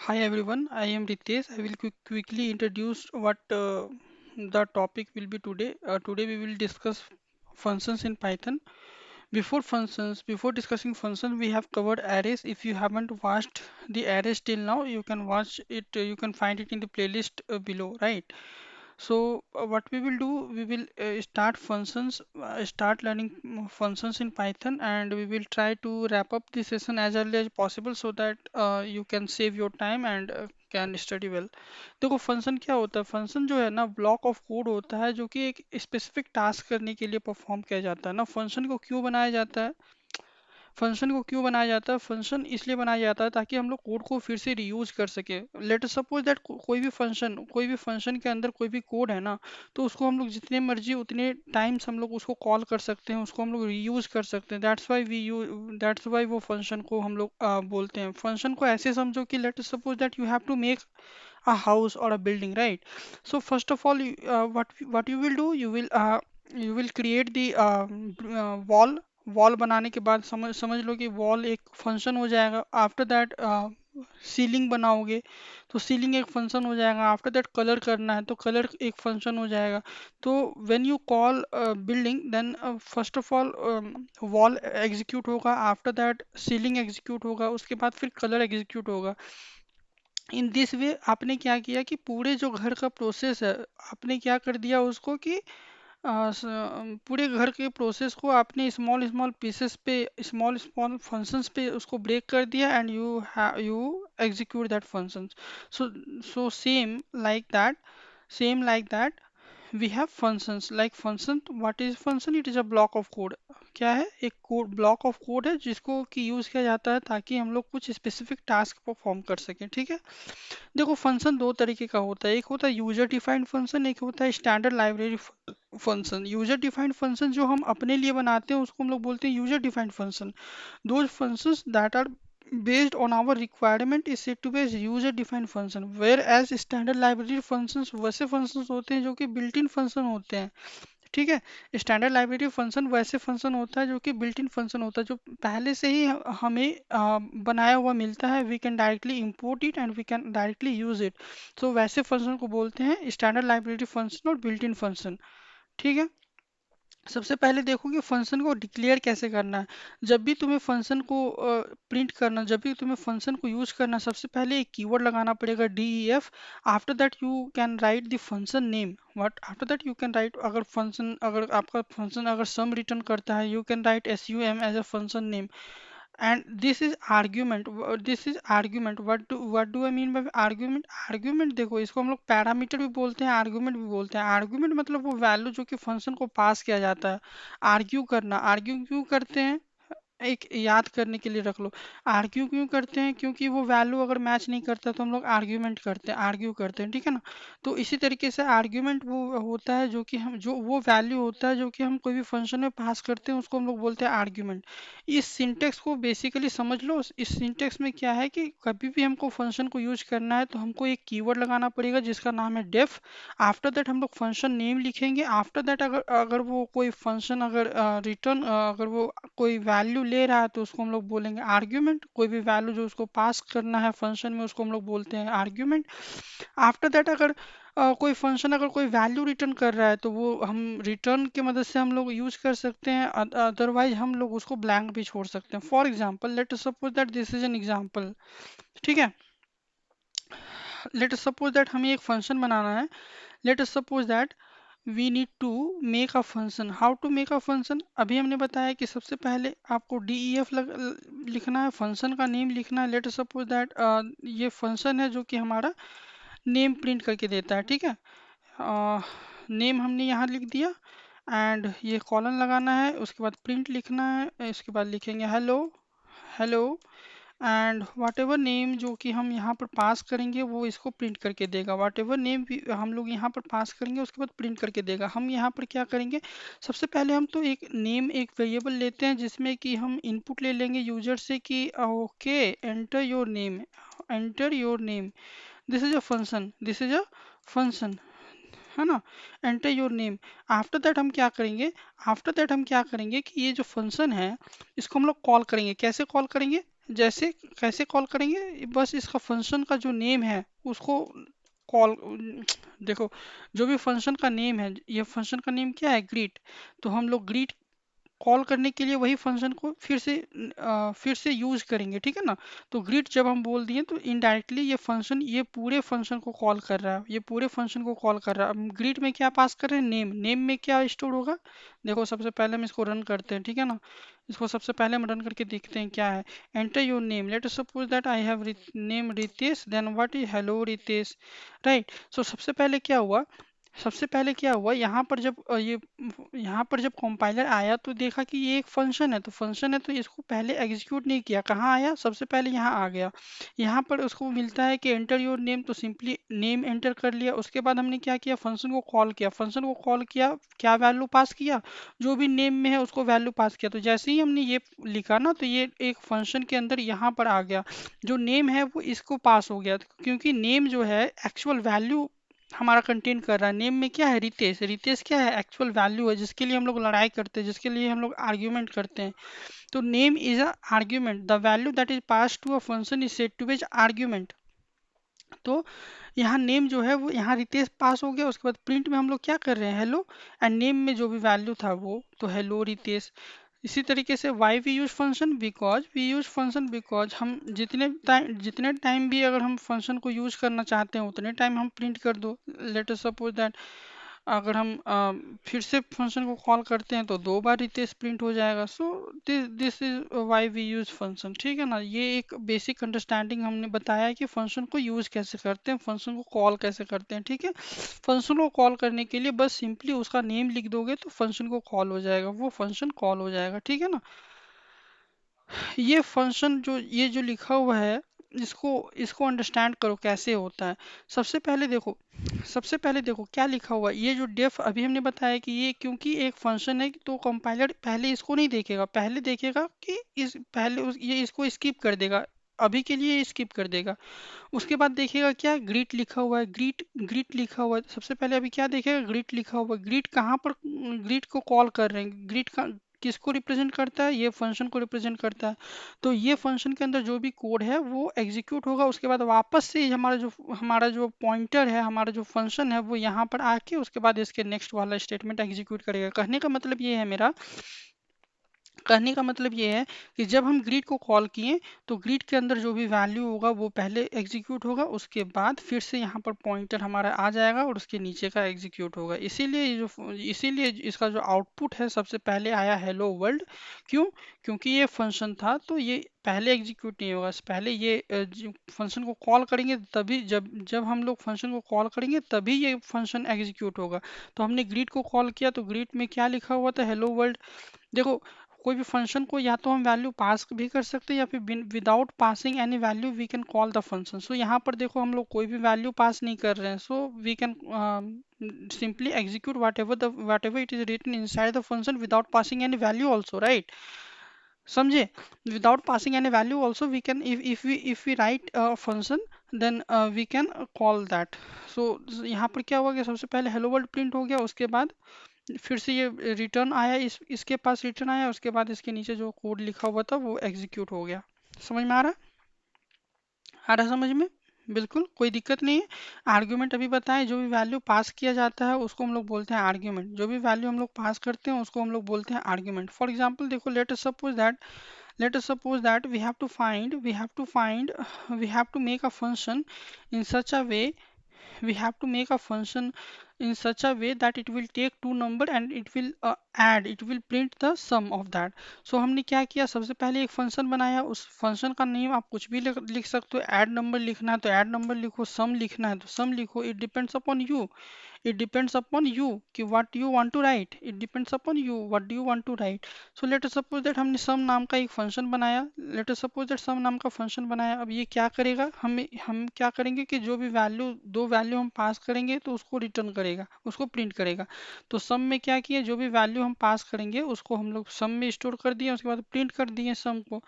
Hi everyone, I am Ritesh. I will quickly introduce what the topic will be today. Today we will discuss functions in Python. Before discussing functions, we have covered arrays. If you haven't watched the arrays till now, you can watch it. You can find it in the playlist below, right? So what we will do, we will start learning functions in Python, and we will try to wrap up the session as early as possible so that you can save your time and can study well. देखो function क्या होता है? Function जो है ना block of code होता है जो कि एक स्पेसिफिक टास्क करने के लिए परफॉर्म किया जाता है ना। फंक्शन को क्यों बनाया जाता है? फंक्शन को क्यों बनाया जाता है? फंक्शन इसलिए बनाया जाता है ताकि हम लोग कोड को फिर से रीयूज कर सके। लेट सपोज दैट कोई भी फंक्शन के अंदर कोई भी कोड है ना, तो उसको हम लोग जितने मर्जी उतने टाइम्स हम लोग उसको कॉल कर सकते हैं, उसको हम लोग रीयूज कर सकते हैं। दैट्स वाई वो फंक्शन को हम लोग बोलते हैं। फंक्शन को ऐसे समझो कि let suppose that you have to make a house or a building, right? So first of all, what you will do, you will create the wall बनाने के बाद समझ समझ लो कि वॉल एक फंक्शन हो जाएगा। आफ्टर दैट सीलिंग बनाओगे तो सीलिंग एक फंक्शन हो जाएगा। आफ्टर दैट कलर करना है तो कलर एक फंक्शन हो जाएगा। तो when you call building then first of all wall execute होगा, आफ्टर दैट सीलिंग एग्जीक्यूट होगा, उसके बाद फिर कलर एग्जीक्यूट होगा। इन दिस वे आपने क्या किया कि पूरे जो घर का प्रोसेस है, आपने क्या कर दिया उसको कि पूरे घर के प्रोसेस को आपने स्मॉल स्मॉल पीसेस पे, स्मॉल स्मॉल फंक्शंस पे उसको ब्रेक कर दिया, and you execute that functions. So so same like that we have functions like function. What is function? It is a block of code. क्या है? एक code, block of code है जिसको कि यूज किया जाता है ताकि हम लोग कुछ स्पेसिफिक टास्क परफॉर्म कर सकें। ठीक है। देखो फंक्शन दो तरीके का होता है, एक होता है यूजर डिफाइंड फंक्शन, एक होता है standard library function. User defined function जो हम अपने लिए बनाते हैं उसको हम लोग बोलते हैं user defined function. those functions that are based on our requirement is said to be as user defined function, whereas standard library functions वैसे functions होते हैं जो कि built in function होते हैं। ठीक है। स्टैंडर्ड लाइब्रेरी फंक्शन वैसे फंक्शन होता है जो कि बिल्ट इन फंक्शन होता है, जो पहले से ही हमें बनाया हुआ मिलता है। We can directly import it and we can directly use it. So वैसे फंक्शन को बोलते हैं स्टैंडर्ड लाइब्रेरी फंक्शन और बिल्ट इन फंक्शन। ठीक है। सबसे पहले देखो कि फंक्शन को डिक्लेयर कैसे करना है। जब भी तुम्हें फंक्शन को प्रिंट करना, जब भी तुम्हें फंक्शन को यूज करना, सबसे पहले एक कीवर्ड लगाना पड़ेगा def। After that you can write the function name. What after that you can write, अगर आपका फंक्शन अगर सम रिटर्न करता है, you can write sum as a function name. And this is argument. What do I mean by argument? Argument देखो, इसको हम लोग parameter भी बोलते हैं, आर्ग्यूमेंट भी बोलते हैं। आर्ग्यूमेंट मतलब वो वैल्यू जो कि फंक्शन को पास किया जाता है। आर्ग्यू करना, आर्ग्यू क्यों करते हैं? एक याद करने के लिए रख लो। आर्ग्यू क्यों करते हैं? क्योंकि वो वैल्यू अगर मैच नहीं करता तो हम लोग आर्ग्यूमेंट करते हैं, आर्ग्यू करते हैं। ठीक है ना। तो इसी तरीके से आर्ग्यूमेंट वो होता है जो कि हम, जो वो वैल्यू होता है जो कि हम कोई भी फंक्शन में पास करते हैं, उसको हम लोग बोलते हैं आर्ग्यूमेंट। इस सिंटेक्स को बेसिकली समझ लो। इस सिंटेक्स में क्या है कि कभी भी हमको फंक्शन को यूज करना है तो हमको एक कीवर्ड लगाना पड़ेगा जिसका नाम है डेफ। आफ्टर दैट हम लोग फंक्शन नेम लिखेंगे। आफ्टर दैट अगर अगर वो कोई फंक्शन अगर रिटर्न अगर वो कोई वैल्यू ले रहा है तो उसको हम लोग बोलेंगे आर्ग्यूमेंट। कोई भी वैल्यू जो उसको पास करना है फंक्शन में उसको हम लोग बोलते हैं आर्ग्यूमेंट। आफ्टर दैट अगर कोई फंक्शन अगर कोई वैल्यू रिटर्न कर रहा है तो वो हम रिटर्न की मदद से हम लोग यूज कर सकते हैं, अदरवाइज हम लोग उसको ब्लैंक भी छोड़ सकते हैं। फॉर एग्जांपल late suppose that this is an example. ठीक है। लेट सपोज दैट हमें एक फंक्शन बनाना है। Let suppose that we need to make a function. How to make a function? अभी हमने बताया कि सबसे पहले आपको def लिखना है, फंक्शन का नेम लिखना है। लेट सपोज दैट ये फंक्शन है जो कि हमारा नेम प्रिंट करके देता है। ठीक है। नेम हमने यहाँ लिख दिया, एंड ये कॉलन लगाना है, उसके बाद प्रिंट लिखना है, इसके बाद लिखेंगे hello. Hello. And what ever name जो कि हम यहाँ पर पास करेंगे वो इसको प्रिंट करके देगा। वाट एवर नेम हम लोग यहाँ पर पास करेंगे उसके बाद प्रिंट करके देगा। हम यहाँ पर क्या करेंगे? सबसे पहले हम तो एक नेम, एक वेरिएबल लेते हैं जिसमें कि हम इनपुट ले लेंगे यूजर से कि okay enter your name, enter your name. This is a function, this is a function, है ना। Enter your name. After that हम क्या करेंगे? आफ्टर दैट हम क्या करेंगे कि ये जो फंक्शन है इसको हम लोग कॉल करेंगे। कैसे कॉल करेंगे? जैसे कैसे कॉल करेंगे, बस इसका फंक्शन का जो नेम है उसको कॉल, देखो जो भी फंक्शन का नेम है, ये फंक्शन का नेम क्या है, ग्रीट। तो हम लोग ग्रीट कॉल करने के लिए वही फंक्शन को फिर से यूज करेंगे, ठीक है ना। तो ग्रीट जब हम बोल दिए तो इनडायरेक्टली ये फंक्शन ये पूरे फंक्शन को कॉल कर रहा है, ये पूरे फंक्शन को कॉल कर रहा है। अब ग्रीट में क्या पास कर रहे हैं, नेम। नेम में क्या स्टोर होगा, देखो सबसे पहले हम इसको रन करते हैं, ठीक है ना। इसको सबसे पहले हम रन करके देखते हैं क्या है। Enter your name, let us suppose that I have name Ritesh, then what is hello Ritesh, right. So सबसे पहले क्या हुआ यहाँ पर, जब यहाँ पर जब कंपाइलर आया तो देखा कि ये एक फंक्शन है, तो फंक्शन है तो इसको पहले एग्जीक्यूट नहीं किया, कहाँ आया, सबसे पहले यहाँ आ गया। यहाँ पर उसको मिलता है कि एंटर योर नेम, तो सिंपली नेम एंटर कर लिया। उसके बाद हमने क्या किया, फंक्शन को कॉल किया। फंक्शन को कॉल किया, क्या वैल्यू पास किया, जो भी नेम में है उसको वैल्यू पास किया। तो जैसे ही हमने ये लिखा ना, तो ये एक फंक्शन के अंदर यहाँ पर आ गया, जो नेम है वो इसको पास हो गया, क्योंकि नेम जो है एक्चुअल वैल्यू हमारा कंटेन कर रहा है। नेम में क्या है, रितेश। रितेश क्या है, एक्चुअल वैल्यू है, जिसके लिए हम लोग लड़ाई करते हैं, जिसके लिए हम लोग आर्ग्यूमेंट करते हैं। तो name is a argument, the value that is pass to a function is said to be argument. तो यहाँ नेम जो है वो यहाँ रितेश पास हो गया। उसके बाद प्रिंट में हम लोग क्या कर रहे हैं, हेलो, एंड नेम में जो भी वैल्यू था वो तो हेलो रितेश। इसी तरीके से why we use function, because we use function because हम जितने टाइम भी अगर हम फंक्शन को यूज करना चाहते हैं उतने टाइम हम प्रिंट कर दो। लेट अस सपोज दैट अगर हम फिर से फंक्शन को कॉल करते हैं तो दो बार रितेश प्रिंट हो जाएगा। So this is why we use function, ठीक है ना। ये एक बेसिक अंडरस्टैंडिंग हमने बताया है कि फंक्शन को यूज कैसे करते हैं, फंक्शन को कॉल कैसे करते हैं, ठीक है। फंक्शन को कॉल करने के लिए बस सिंपली उसका नेम लिख दोगे तो फंक्शन को कॉल हो जाएगा, वो फंक्शन कॉल हो जाएगा, ठीक है ना। ये फंक्शन जो ये जो लिखा हुआ है, इसको इसको अंडरस्टैंड करो कैसे होता है। सबसे पहले देखो सबसे पहले देखो क्या लिखा हुआ है। ये जो डेफ अभी हमने बताया कि ये क्योंकि एक फंक्शन है तो कंपाइलर पहले इसको नहीं देखेगा, पहले देखेगा कि ये इसको स्किप कर देगा, अभी के लिए स्किप कर देगा। उसके बाद देखेगा क्या, ग्रीट लिखा हुआ है, ग्रीट ग्रीट लिखा हुआ है। सबसे पहले अभी क्या देखेगा, ग्रीट लिखा हुआ है। ग्रीट कहाँ पर, ग्रीट को कॉल कर रहे हैं, ग्रीट का किसको रिप्रेजेंट करता है, ये फंक्शन को रिप्रेजेंट करता है। तो ये फंक्शन के अंदर जो भी कोड है वो एग्जीक्यूट होगा। उसके बाद वापस से हमारा जो पॉइंटर है, हमारा जो फंक्शन है वो यहाँ पर आके उसके बाद इसके नेक्स्ट वाला स्टेटमेंट एग्जीक्यूट करेगा। कहने का मतलब ये है कि जब हम ग्रीड को कॉल किए तो ग्रीड के अंदर जो भी वैल्यू होगा वो पहले एग्जीक्यूट होगा, उसके बाद फिर से यहाँ पर पॉइंटर हमारा आ जाएगा और उसके नीचे का एग्जीक्यूट होगा। इसीलिए इसका जो आउटपुट है सबसे पहले आया हेलो वर्ल्ड। क्यों, क्योंकि ये फंक्शन था तो ये पहले एग्जीक्यूट नहीं होगा, पहले ये फंक्शन को कॉल करेंगे तभी, जब जब हम लोग फंक्शन को कॉल करेंगे तभी ये फंक्शन एग्जीक्यूट होगा। तो हमने ग्रीड को कॉल किया तो ग्रीड में क्या लिखा हुआ था, हेलो वर्ल्ड। देखो कोई भी फंक्शन को या तो हम वैल्यू पास भी कर सकते हैं या फिर without passing any value we can call the function. So यहाँ पर देखो हम लोग कोई भी वैल्यू पास नहीं कर रहे हैं, so we can simply execute whatever it is written inside the function without passing any value also, right? समझे, without passing any value also we can, if we write a function then we can call that. so यहाँ पर क्या हुआ कि सबसे पहले hello world print हो गया, उसके बाद फिर से ये रिटर्न आया, इसके पास रिटर्न आया, उसके बाद इसके नीचे जो कोड लिखा हुआ था वो एग्जीक्यूट हो गया। समझ में आ रहा समझ में, बिल्कुल कोई दिक्कत नहीं है। आर्ग्यूमेंट अभी बताएं, जो भी वैल्यू पास किया जाता है उसको हम लोग बोलते हैं आर्ग्यूमेंट, जो भी वैल्यू हम लोग पास करते हैं उसको हम लोग बोलते हैं आर्ग्यूमेंट। फॉर एग्जांपल देखो, let us suppose that we have to make a function in such a way we have to make a function in such a way that it will take two number and it will print the sum of that. So हमने क्या किया, सबसे पहले एक function बनाया, उस function का name आप कुछ भी लिख सकते हो। ऐड नंबर लिखना है तो ऐड नंबर लिखो, सम लिखना है तो सम लिखो। इट डिपेंड्स अपॉन यू कि what you want to write, it depends upon you what do you want to write. So let us suppose that हमने सम नाम का एक फंक्शन बनाया, अब ये क्या करेगा, हम क्या करेंगे कि जो भी दो वैल्यू हम पास करेंगे तो उसको रिटर्न करेगा, उसको प्रिंट करेगा। तो सम में क्या किया, जो भी वैल्यू हम पास करेंगे उसको हम लोग सम में स्टोर कर दिए, उसके बाद प्रिंट कर दिए सम को।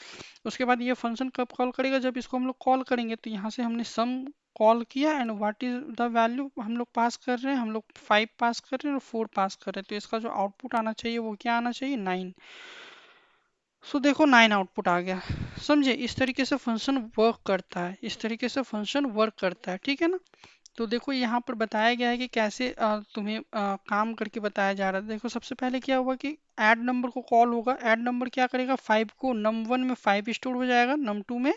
उसके बाद ये फंक्शन कब कॉल करेगा, जब इसको हम लोग कॉल करेंगे। तो यहाँ से हमने सम कॉल किया and what is the value हम लोग पास कर रहे हैं, हम लोग 5 पास कर रहे हैं और 4 पास कर रहे हैं। तो इसका जो आउटपुट आना चाहिए वो क्या आना चाहिए, 9। सो देखो 9 आउटपुट आ गया। समझे, इस तरीके से फंक्शन वर्क करता है, इस तरीके से फंक्शन वर्क करता है, ठीक है ना। तो देखो यहाँ पर बताया गया है कि कैसे तुम्हें काम करके बताया जा रहा है। देखो सबसे पहले क्या हुआ कि ऐड नंबर को कॉल होगा। ऐड नंबर क्या करेगा, 5 को नम वन में 5 स्टोर हो जाएगा, नम टू में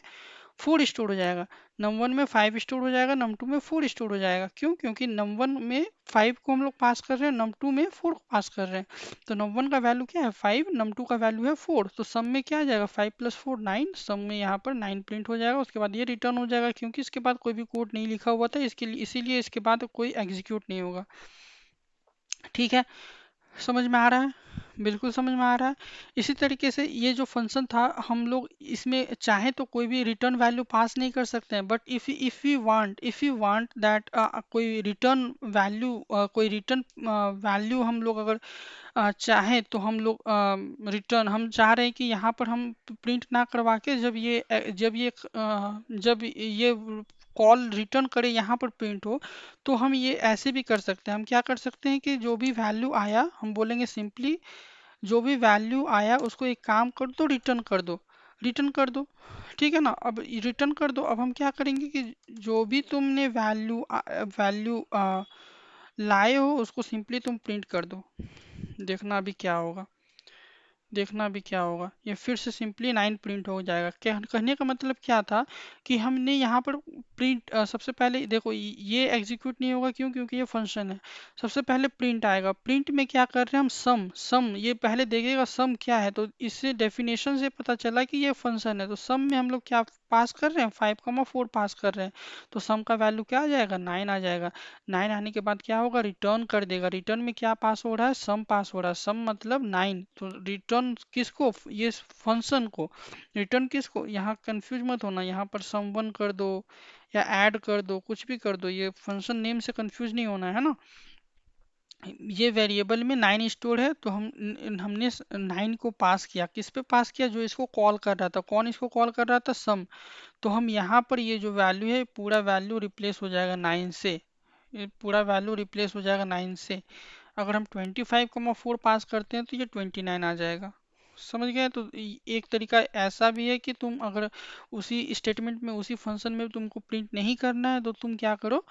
4 स्टोर हो जाएगा। नम वन में 5 स्टोर हो जाएगा, नम टू में 4 स्टोर हो जाएगा। क्यों, क्योंकि नम वन में 5 को हम लोग पास कर रहे हैं, नम टू में 4 को पास कर रहे हैं। तो नम वन का वैल्यू क्या है 5, नम टू का वैल्यू है 4। तो सम में क्या आ जाएगा 5 प्लस 4 9, सम में यहाँ पर 9 प्रिंट हो जाएगा। उसके बाद ये रिटर्न हो जाएगा, क्योंकि इसके बाद कोई भी कोड नहीं लिखा हुआ था, इसके लिए इसीलिए इसके बाद कोई एग्जीक्यूट नहीं होगा। ठीक है, समझ में आ रहा है, बिल्कुल समझ में आ रहा है। इसी तरीके से ये जो फंक्शन था, हम लोग इसमें चाहे तो कोई भी रिटर्न वैल्यू पास नहीं कर सकते हैं, but if you want that कोई रिटर्न वैल्यू, कोई रिटर्न वैल्यू हम लोग अगर चाहे तो हम लोग रिटर्न, हम चाह रहे हैं कि यहाँ पर हम प्रिंट ना करवा के जब ये कॉल रिटर्न करे यहाँ पर प्रिंट हो, तो हम ये ऐसे भी कर सकते हैं। हम क्या कर सकते हैं कि जो भी वैल्यू आया हम बोलेंगे सिंपली, जो भी वैल्यू आया उसको एक काम कर दो, रिटर्न कर दो, रिटर्न कर दो। ठीक है ना, अब रिटर्न कर दो। अब हम क्या करेंगे कि जो भी तुमने वैल्यू लाए हो उसको सिंपली तुम प्रिंट कर दो। देखना अभी क्या होगा, देखना अभी क्या होगा, ये फिर से सिंपली 9 प्रिंट हो जाएगा। क्या कहने का मतलब क्या था कि हमने यहाँ पर प्रिंट, सबसे पहले देखो ये एग्जीक्यूट नहीं होगा, क्यों, क्योंकि ये फंक्शन है। सबसे पहले प्रिंट आएगा, प्रिंट में क्या कर रहे हैं हम, सम सम ये पहले देखेगा सम क्या है। तो इससे डेफिनेशन से पता चला कि ये फंक्शन है। तो सम में हम लोग क्या पास कर रहे हैं, 5,4 पास कर रहे हैं। तो सम का वैल्यू क्या आ जाएगा, 9 आ जाएगा। 9 आने के बाद क्या होगा, रिटर्न कर देगा। रिटर्न में क्या पास हो रहा है, सम पास हो रहा है, सम मतलब 9। तो रिटर्न किसको, ये फंक्शन को। रिटर्न किसको, यहाँ कंफ्यूज मत होना, यहाँ पर सम वन कर दो या ऐड कर दो, कुछ भी कर दो, ये फंक्शन नेम से कंफ्यूज नहीं होना है ना। ये वेरिएबल में 9 स्टोर है, तो हमने 9 को पास किया, किस पे पास किया, जो इसको कॉल कर रहा था। कौन इसको कॉल कर रहा था, सम। तो हम यहाँ पर ये जो वैल्यू है पूरा वैल्यू रिप्लेस हो जाएगा 9 से, ये पूरा वैल्यू रिप्लेस हो जाएगा 9 से। अगर हम 25,4 पास करते हैं तो ये 29 आ जाएगा। समझ गए। तो एक तरीका ऐसा भी है कि तुम अगर उसी स्टेटमेंट में, उसी फंक्शन में तुमको प्रिंट नहीं करना है तो तुम क्या करो,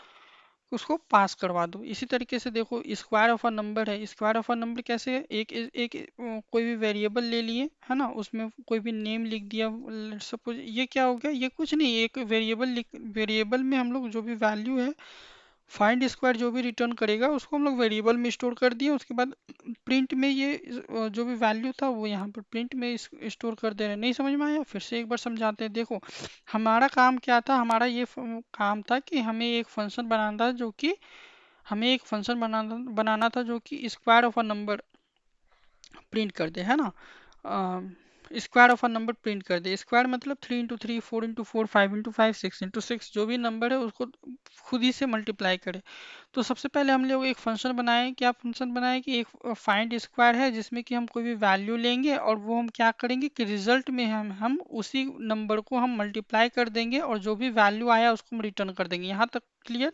उसको पास करवा दो। इसी तरीके से देखो स्क्वायर ऑफ अ नंबर है। स्क्वायर ऑफ अ नंबर कैसे है, कोई भी वेरिएबल ले लिए है ना, उसमें कोई भी नेम लिख दिया। सपोज ये क्या हो गया, ये कुछ नहीं, एक वेरिएबल में हम लोग जो भी वैल्यू है, फाइंड स्क्वायर जो भी रिटर्न करेगा उसको हम लोग वेरिएबल में स्टोर कर दिए। उसके बाद प्रिंट में ये जो भी वैल्यू था वो यहाँ पर प्रिंट में स्टोर कर दे रहे हैं। नहीं समझ में आया, फिर से एक बार समझाते हैं। देखो हमारा काम क्या था, हमारा ये काम था कि हमें एक फंक्शन बनाना था जो कि, हमें एक फंक्शन बनाना था जो कि square of a number print कर दे, है ना। Square of a number print कर दे। स्क्वायर मतलब 3 × 3, 4 × 4, 5 × 5, 6 × 6, जो भी नंबर है उसको खुद ही से मल्टीप्लाई करे। तो सबसे पहले हम लोग एक फंक्शन बनाए। क्या फंक्शन बनाए कि एक फाइंड स्क्वायर है, जिसमें कि हम कोई भी वैल्यू लेंगे और वो हम क्या करेंगे कि रिजल्ट में हम उसी नंबर को हम मल्टीप्लाई कर देंगे और जो भी वैल्यू आया उसको हम रिटर्न कर देंगे। यहाँ तक क्लियर।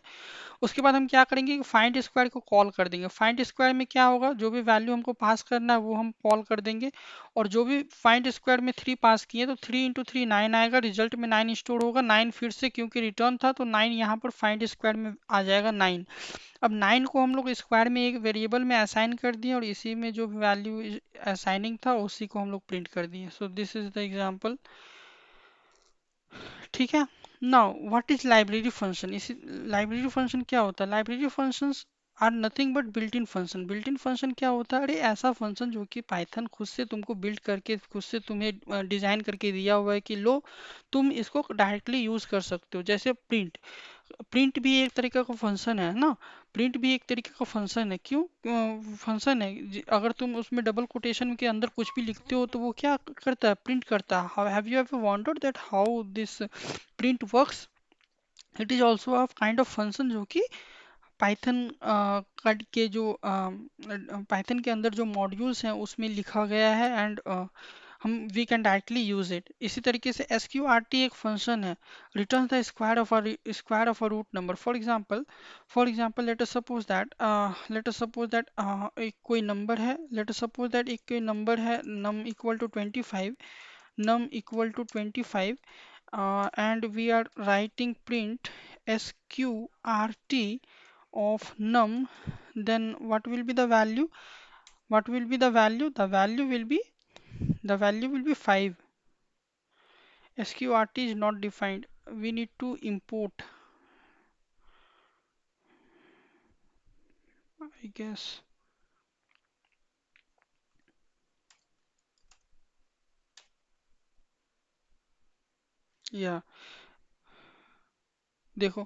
उसके बाद हम क्या करेंगे कि फाइंड स्क्वायर को कॉल कर देंगे। फाइंड स्क्वायर में क्या होगा, जो भी वैल्यू हमको पास करना है वो हम कॉल कर देंगे। और जो भी फाइंड स्क्वायर में 3 पास किए तो 3 × 3 9 आएगा, रिजल्ट में 9 स्टोर होगा। 9 फिर से क्योंकि रिटर्न था तो 9 यहाँ पर फाइंड स्क्वायर में आ जाएगा 9। अब 9 को हम लोग स्क्वायर में एक वेरिएबल में असाइन कर दिए और इसी में जो वैल्यू असाइनिंग था उसी को हम लोग प्रिंट कर दिए। So this is the example. ठीक है। Now what is library function. इसी लाइब्रेरी फंक्शन क्या होता है, library functions are nothing but built in function. Built in function क्या होता है, अरे ऐसा फंक्शन जो कि पाइथन खुद से तुमको बिल्ड करके, खुद से तुम्हें डिजाइन करके दिया हुआ है कि लो तुम इसको डायरेक्टली यूज कर सकते हो। जैसे प्रिंट, प्रिंट भी एक तरीके का फंक्शन है ना। प्रिंट भी एक तरीके का फंक्शन है। क्यों फंक्शन है, अगर तुम उसमें डबल कोटेशन के अंदर कुछ भी लिखते हो तो वो क्या करता है, प्रिंट करता है। Have you ever wondered that how this print works. It is also a kind of function जो कि पाइथन के अंदर जो मॉड्यूल्स हैं उसमें लिखा गया है। एंड हम we can directly use it. इसी तरीके से SQRT एक फंक्शन है, return the square of a root number. फॉर एग्जांपल लेट अस सपोज दैट एक कोई नंबर है, लेट अस सपोज दैट एक कोई नंबर है num equal to 25, num equal to 25, and we are writing print sqrt of num, then what will be the value? What will be the value? The value will be 5. Sqrt is not defined, we need to import, I guess. Yeah, देखो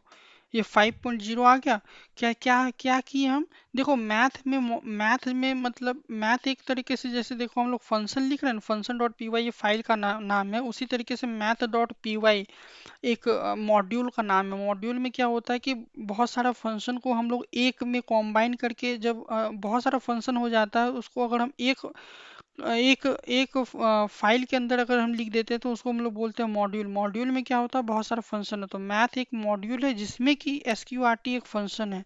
ये 5.0 आ गया। क्या क्या क्या किए हम? देखो math में मतलब मैथ एक तरीके से, जैसे देखो हम लोग फंक्शन लिख रहे हैं, फंक्शन डॉट पी वाई ये फाइल का नाम है, उसी तरीके से मैथ डॉट पी वाई एक मॉड्यूल का नाम है। मॉड्यूल में क्या होता है कि बहुत सारा फंक्शन को हम लोग एक में कॉम्बाइन करके, जब बहुत सारा फंक्शन हो जाता है, उसको अगर हम एक एक फाइल के अंदर अगर हम लिख देते हैं तो उसको हम लोग बोलते हैं मॉड्यूल। मॉड्यूल में क्या होता है, बहुत सारा फंक्शन है, तो मैथ एक मॉड्यूल है जिसमें कि SQRT एक फंक्शन है।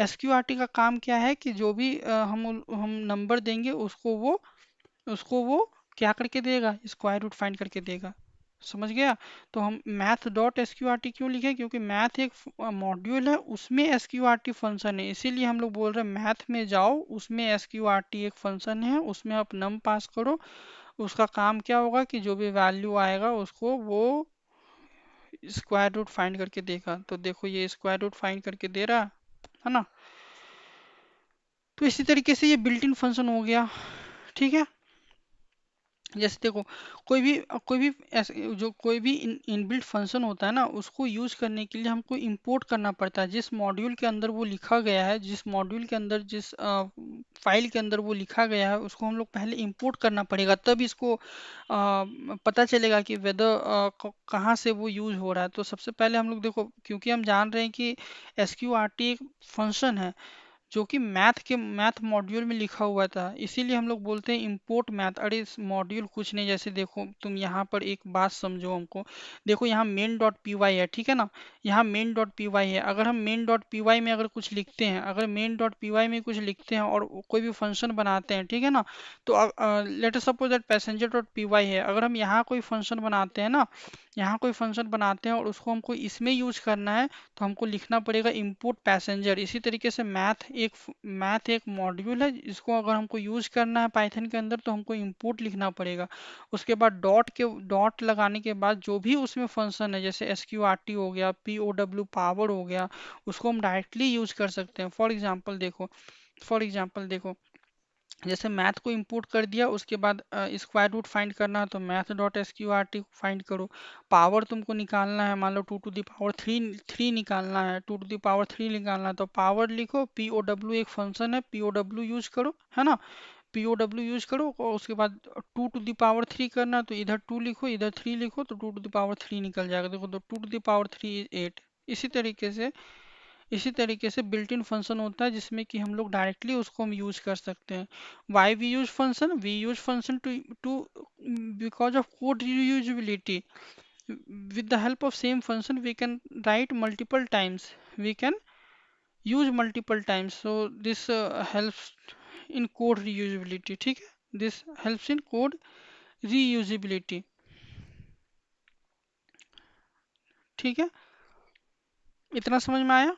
SQRT का काम क्या है कि जो भी हम नंबर देंगे उसको वो क्या करके देगा, स्क्वायर रूट फाइंड करके देगा। समझ गया? तो हम मैथ डॉट SQRT क्यों लिखे, क्योंकि मैथ एक मॉड्यूल है, उसमें SQRT फंक्शन है, इसीलिए हम लोग बोल रहे हैं मैथ में जाओ, उसमें SQRT एक फंक्शन है, उसमें आप नम पास करो, उसका काम क्या होगा कि जो भी वैल्यू आएगा उसको वो स्क्वायर रूट फाइंड करके देगा। तो देखो ये स्क्वायर रूट फाइंड करके दे रहा है ना। तो इसी तरीके से ये बिल्ट इन फंक्शन हो गया। ठीक है, जैसे देखो कोई भी इनबिल्ट फंक्शन होता है ना, उसको यूज करने के लिए हमको इंपोर्ट करना पड़ता है। जिस मॉड्यूल के अंदर वो लिखा गया है, जिस मॉड्यूल के अंदर जिस फाइल के अंदर वो लिखा गया है, उसको हम लोग पहले इंपोर्ट करना पड़ेगा, तब इसको पता चलेगा कि वेदर कहाँ से वो यूज हो रहा है। तो सबसे पहले हम लोग देखो, क्योंकि हम जान रहे हैं कि SQRT एक फंक्शन है जो कि मैथ मॉड्यूल में लिखा हुआ था, इसीलिए हम लोग बोलते हैं इंपोर्ट मैथ। अरे इस मॉड्यूल कुछ नहीं, जैसे देखो तुम यहाँ पर एक बात समझो हमको। देखो यहाँ मेन डॉट पी वाई है, ठीक है ना, यहाँ मेन डॉट पी वाई है। अगर हम मेन डॉट पी वाई में अगर कुछ लिखते हैं, अगर मेन डॉट पी वाई में कुछ लिखते हैं और कोई भी फंक्शन बनाते हैं, ठीक है ना, तो let us suppose that passenger dot P Y है, अगर हम यहाँ कोई फंक्शन बनाते हैं ना, यहाँ कोई फंक्शन बनाते हैं और उसको हमको इसमें यूज करना है, तो हमको लिखना पड़ेगा इंपोर्ट पैसेंजर। इसी तरीके से मैथ एक मॉड्यूल है, इसको अगर हमको यूज करना है पाइथन के अंदर तो हमको इंपोर्ट लिखना पड़ेगा। उसके बाद डॉट लगाने के बाद जो भी उसमें फंक्शन है, जैसे SQRT हो गया, POW पावर हो गया, उसको हम डायरेक्टली यूज कर सकते हैं। फॉर एग्जाम्पल देखो जैसे मैथ को इंपोर्ट कर दिया, उसके बाद स्क्वायर रूट फाइंड करना है तो मैथ डॉट SQRT फाइंड करो। पावर तुमको निकालना है, मान लो two to the power three three निकालना है, 2 to the power 3 निकालना है, तो पावर लिखो, POW एक फंक्शन है, POW यूज करो, है ना, POW यूज करो, और उसके बाद 2 to the power 3 करना है, तो इधर 2 लिखो, इधर 3 लिखो, तो 2 to the power 3 निकल जाएगा। देखो तो 2 to the power 3 इज 8। इसी तरीके से बिल्ट इन फंक्शन होता है जिसमें कि हम लोग डायरेक्टली उसको हम यूज कर सकते हैं। Why we use function to because of code reusability. with the help of same function we can write multiple times, we can use multiple times, so this helps in code reusability। ठीक है, this helps in code reusability। ठीक है, इतना समझ में आया?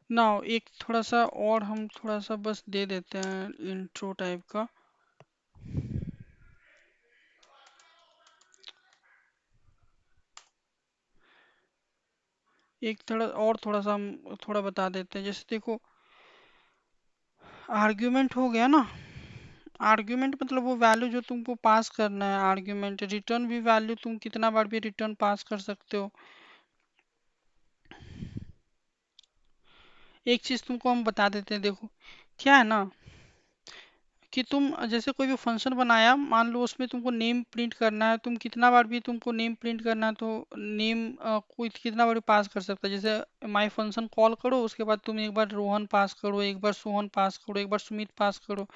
Now एक थोड़ा सा और हम थोड़ा सा बस दे देते हैं इंट्रो टाइप का। एक थोड़ा सा हम थोड़ा बता देते हैं, जैसे देखो आर्ग्यूमेंट हो गया ना। आर्ग्यूमेंट मतलब वो वैल्यू जो तुमको पास करना है। आर्ग्यूमेंट रिटर्न भी वैल्यू, तुम कितना बार भी रिटर्न पास कर सकते हो। एक चीज तुमको हम बता देते हैं, देखो क्या है ना कि तुम जैसे कोई भी फंक्शन बनाया, मान लो उसमें तुमको नेम प्रिंट करना है, तुम कितना बार भी तुमको नेम प्रिंट करना है तो नेम कोई कितना बार भी पास कर सकता है। जैसे माई फंक्शन कॉल करो, उसके बाद तुम एक बार रोहन पास करो, एक बार सोहन पास करो, एक बार सुमित पास करो।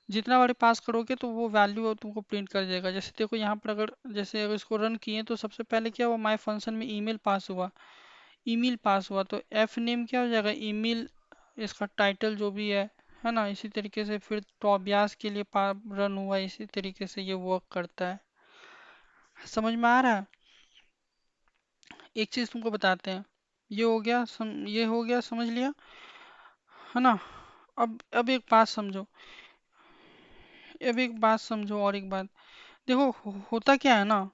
जितना बार पास करोगे तो वो वैल्यू तुमको प्रिंट कर देगा। जैसे देखो यहाँ पर अगर जैसे अगर इसको रन किए तो सबसे पहले क्या हुआ, माई फंक्शन में ईमेल पास हुआ, ईमेल पास हुआ तो एफ नेम क्या हो जाएगा, ईमेल, इसका टाइटल जो भी है ना। इसी तरीके से फिर तो अभ्यास के लिए रन हुआ, इसी तरीके से ये वर्क करता है। समझ में आ रहा है? एक चीज तुमको बताते हैं, ये हो गया ये हो गया, समझ लिया है ना। अब एक बात समझो, अब एक बात समझो और एक बात देखो, होता क्या है ना,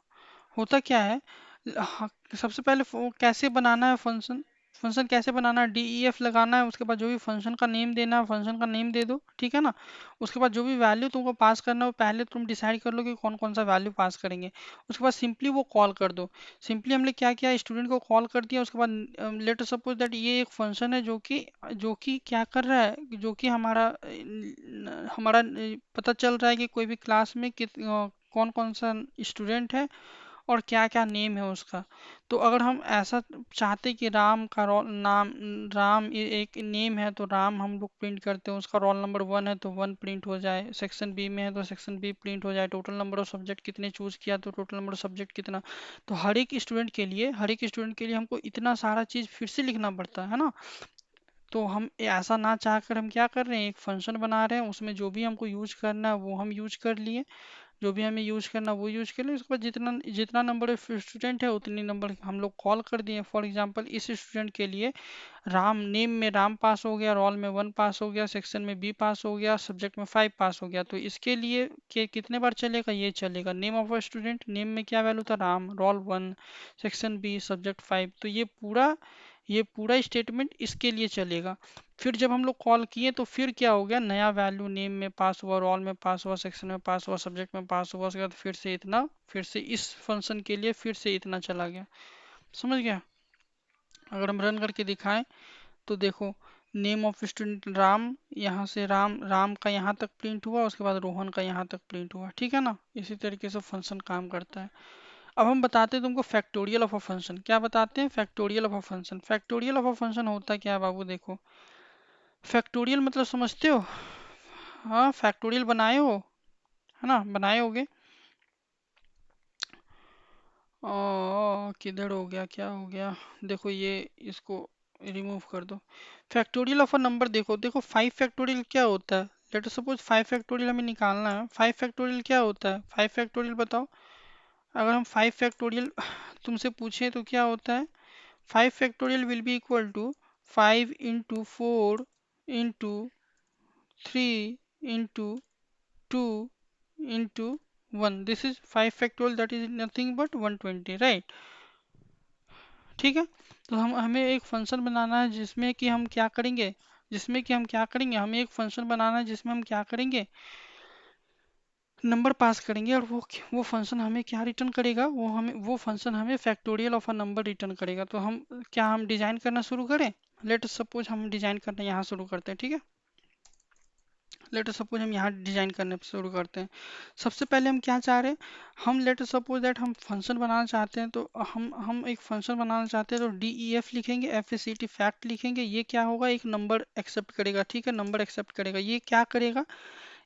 होता क्या है, हाँ, सबसे पहले कैसे बनाना है फंक्शन, फंक्शन कैसे बनाना है, डी ई एफ लगाना है, उसके बाद जो भी फंक्शन का नेम देना है फंक्शन का नेम दे दो, ठीक है ना। उसके बाद जो भी वैल्यू तुमको पास करना है वो पहले तुम डिसाइड कर लो कि कौन कौन सा वैल्यू पास करेंगे। उसके बाद सिंपली वो कॉल कर दो। सिंपली हमने क्या किया, स्टूडेंट को कॉल कर दिया, उसके बाद लेट सपोज दैट ये एक फंक्शन है जो कि क्या कर रहा है, जो कि हमारा पता चल रहा है कि कोई भी क्लास में कौन कौन सा स्टूडेंट है और क्या क्या नेम है उसका। तो अगर हम ऐसा चाहते कि राम का नाम, राम एक नेम है तो राम हम लोग प्रिंट करते हैं, उसका रोल नंबर 1 है तो 1 प्रिंट हो जाए, सेक्शन बी में है तो सेक्शन बी प्रिंट हो जाए, टोटल नंबर ऑफ सब्जेक्ट कितने चूज किया तो टोटल नंबर ऑफ सब्जेक्ट कितना। तो हर एक स्टूडेंट के लिए हमको इतना सारा चीज़ फिर से लिखना पड़ता है ना। तो हम ऐसा ना चाह कर हम क्या कर रहे हैं, एक फंक्शन बना रहे हैं, उसमें जो भी हमको यूज करना है वो हम यूज कर लिए, जो भी हमें यूज करना वो यूज कर ले। उसके बाद जितना जितना नंबर ऑफ स्टूडेंट है उतनी नंबर हम लोग कॉल कर दिए। फॉर एग्जांपल इस स्टूडेंट के लिए राम नेम में राम पास हो गया, रोल में 1 पास हो गया, सेक्शन में बी पास हो गया, सब्जेक्ट में 5 पास हो गया। तो इसके लिए कितने बार चलेगा, ये चलेगा name of a student, name में क्या वैल्यू था Ram, roll 1, section B, subject 5। तो ये पूरा स्टेटमेंट इसके लिए चलेगा। फिर जब हम लोग कॉल किए तो फिर क्या हो गया, नया वैल्यू नेम में पास हुआ, रोल में पास हुआ, सेक्शन में पास हुआ, सब्जेक्ट में पास हुआ, उसके बाद फिर से इतना, फिर से इस फंक्शन के लिए फिर से इतना चला गया। समझ गया? अगर हम रन करके दिखाएं तो देखो, नेम ऑफ स्टूडेंट राम, यहाँ से राम राम का यहाँ तक प्रिंट हुआ, उसके बाद रोहन का यहाँ तक प्रिंट हुआ, ठीक है ना। इसी तरीके से फंक्शन काम करता है। अब हम बताते हैं तुमको फैक्टोरियल ऑफ अ फंक्शन। क्या बताते हैं, factorial of a function. Factorial of a function होता क्या है बाबू, देखो फैक्टोरियल मतलब समझते हो, हाँ फैक्टोरियल बनाए हो, है ना, बनाए होगे। किधर हो गया, क्या हो गया, देखो ये, इसको रिमूव कर दो। फैक्टोरियल ऑफ अ नंबर, देखो देखो 5 फैक्टोरियल क्या होता है। लेट सपोज 5 फैक्टोरियल हमें निकालना है, 5 फैक्टोरियल क्या होता है, 5 फैक्टोरियल बताओ। अगर हम 5 फैक्टोरियल तुमसे पूछें तो क्या होता है, 5 factorial will be equal to 5 into 4 into 3 into 2 into 1, this is 5 factorial, that is nothing but 120, right? ठीक है। तो हमें एक फंक्शन बनाना है जिसमें कि हम क्या करेंगे, हमें एक फंक्शन बनाना है जिसमें हम क्या करेंगे, नंबर पास करेंगे, और वो फंक्शन हमें क्या रिटर्न करेगा, वो फंक्शन हमें factorial of a number return करेगा। तो हम डिजाइन करना शुरू करें। लेट सपोज हम डिजाइन करना यहाँ शुरू करते हैं, ठीक है। लेट सपोज हम यहाँ डिजाइन करने शुरू करते हैं। सबसे पहले हम क्या चाह रहे हैं, हम लेट सपोज दैट हम फंक्शन बनाना चाहते हैं, तो हम एक फंक्शन बनाना चाहते हैं तो डी ई एफ लिखेंगे, F A C T fact लिखेंगे। ये क्या होगा, एक नंबर एक्सेप्ट करेगा, ठीक है, नंबर एक्सेप्ट करेगा। ये क्या करेगा,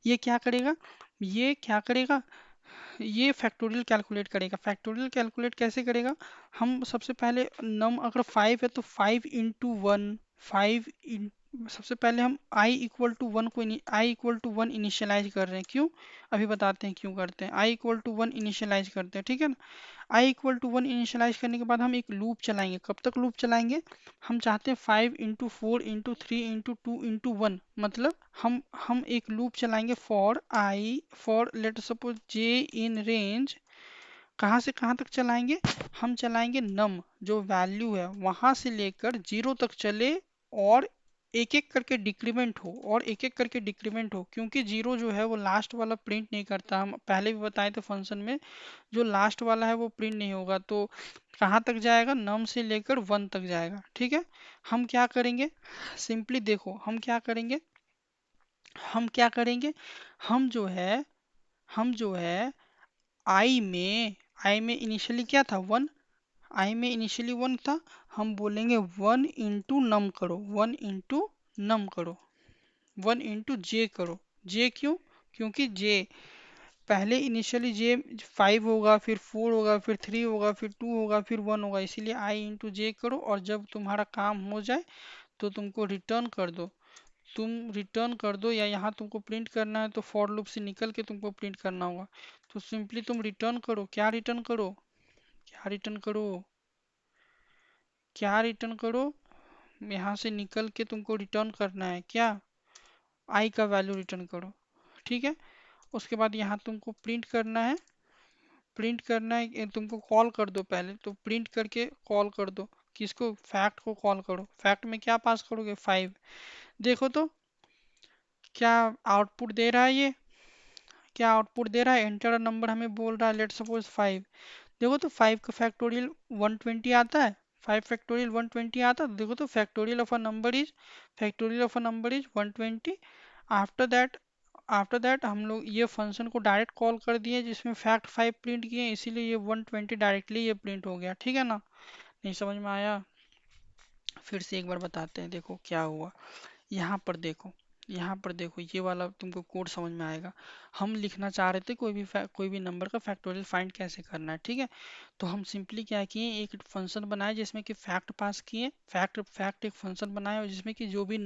ये क्या करेगा, ये क्या करेगा, ये फैक्टोरियल कैलकुलेट करेगा। फैक्टोरियल कैलकुलेट कैसे करेगा, हम सबसे पहले अगर 5 है तो 5 इंटू 1, 5 सबसे पहले हम I equal to one initialise कर रहे हैं। क्यों, अभी बताते हैं क्यों करते हैं। I equal to one initialise करते हैं, ठीक है ना। I equal to one initialise करने के बाद हम एक लूप चलाएंगे। कब तक लूप चलाएंगे, हम चाहते हैं 5 इंटू 4 इंटू 3 इंटू 1, मतलब हम एक लूप चलाएंगे for let suppose J in range, कहाँ से कहाँ तक चलाएंगे, हम चलाएंगे नम जो वैल्यू है वहां से लेकर 0 तक चले, और एक एक करके डिक्रीमेंट हो, क्योंकि 0 जो है वो लास्ट वाला प्रिंट नहीं करता। हम पहले भी बताए थे फंक्शन में, जो लास्ट वाला है वो प्रिंट नहीं होगा। तो कहाँ तक जाएगा, नम से लेकर 1 तक जाएगा, ठीक है। हम क्या करेंगे, सिंपली देखो हम क्या करेंगे, हम क्या करेंगे, हम जो है हम जो है आई में आई में इनिशियली क्या था, वन। आई में इनिशियली वन था। हम बोलेंगे वन इंटू नम करो, वन इंटू नम करो, वन इंटू जे करो। जे क्यों? क्योंकि जे पहले इनिशियली जे 5 होगा, फिर 4 होगा, फिर 3 होगा, फिर 2 होगा, फिर 1 होगा, इसीलिए आई इंटू जे करो। और जब तुम्हारा काम हो जाए तो तुमको रिटर्न कर दो। तुम रिटर्न कर दो, या यहाँ तुमको प्रिंट करना है तो फॉर लूप से निकल के तुमको प्रिंट करना होगा। तो सिंपली तुम रिटर्न करो। क्या रिटर्न करो? क्या रिटर्न करो? क्या रिटर्न करो? यहाँ से निकल के तुमको रिटर्न करना है क्या? आई का वैल्यू रिटर्न करो। ठीक है। उसके बाद यहाँ तुमको प्रिंट करना है। प्रिंट करना है तुमको कॉल कर दो पहले, तो प्रिंट करके कॉल कर दो। किसको? फैक्ट को कॉल करो। फैक्ट में क्या पास करोगे? 5। देखो तो क्या आउटपुट दे रहा है ये? क्या आउटपुट दे रहा है? एंटर अ नंबर हमें बोल रहा है, लेट सपोज 5। देखो तो 5 का फैक्टोरियल 120 आता है। 5 फैक्टोरियल 120 आता है। देखो तो factorial of a number is 120। After that after that हम लोग ये फंक्शन को डायरेक्ट कॉल कर दिए जिसमें फैक्ट 5 प्रिंट किए, इसीलिए ये 120 डायरेक्टली ये प्रिंट हो गया। ठीक है ना? नहीं समझ में आया? फिर से एक बार बताते हैं, देखो क्या हुआ। यहाँ पर देखो, यहाँ पर देखो, ये वाला तुमको कोड समझ में आएगा। हम लिखना चाह रहे थे कोई भी नंबर का फैक्टोरियल फाइंड कैसे करना है। ठीक है। तो हम सिंपली क्या किए, एक फंक्शन बनाए जिसमें कि फैक्ट पास किए। फैक्ट फैक्ट एक फंक्शन बनाए और जिसमें कि जो भी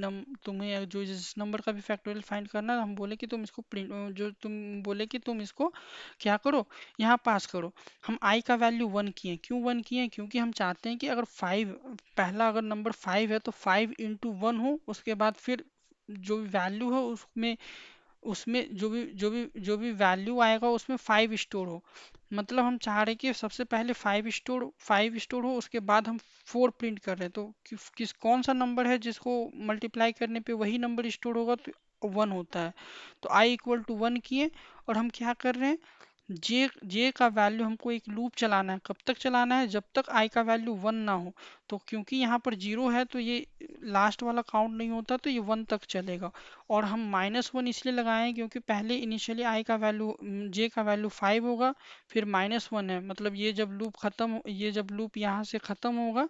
तुम्हें जो जिस नंबर का भी फैक्टोरियल फाइंड करना है, हम बोले कि तुम इसको प्रिंट जो तुम बोले कि तुम इसको क्या करो, यहाँ पास करो। हम आई का वैल्यू 1 किए। क्यों 1 किए? क्योंकि हम चाहते हैं कि अगर 5, पहला अगर नंबर 5 है तो 5 इंटू 1 हो, उसके बाद फिर जो भी वैल्यू है उसमें उसमें जो भी वैल्यू आएगा उसमें 5 स्टोर हो। मतलब हम चाह रहे हैं कि सबसे पहले 5 स्टोर हो, उसके बाद हम 4 प्रिंट कर रहे हैं। तो कौन सा नंबर है जिसको मल्टीप्लाई करने पे वही नंबर स्टोर होगा, तो 1 होता है। तो आई इक्वल टू 1 किए। और हम क्या कर रहे हैं, जे का वैल्यू हमको एक लूप चलाना है। कब तक चलाना है? जब तक आई का वैल्यू 1 ना हो। तो क्योंकि यहाँ पर 0 है तो ये लास्ट वाला काउंट नहीं होता, तो ये 1 तक चलेगा। और हम -1 इसलिए लगाए हैं क्योंकि पहले इनिशियली आई का वैल्यू जे का वैल्यू 5 होगा, फिर -1 है। मतलब ये जब लूप यहाँ से ख़त्म होगा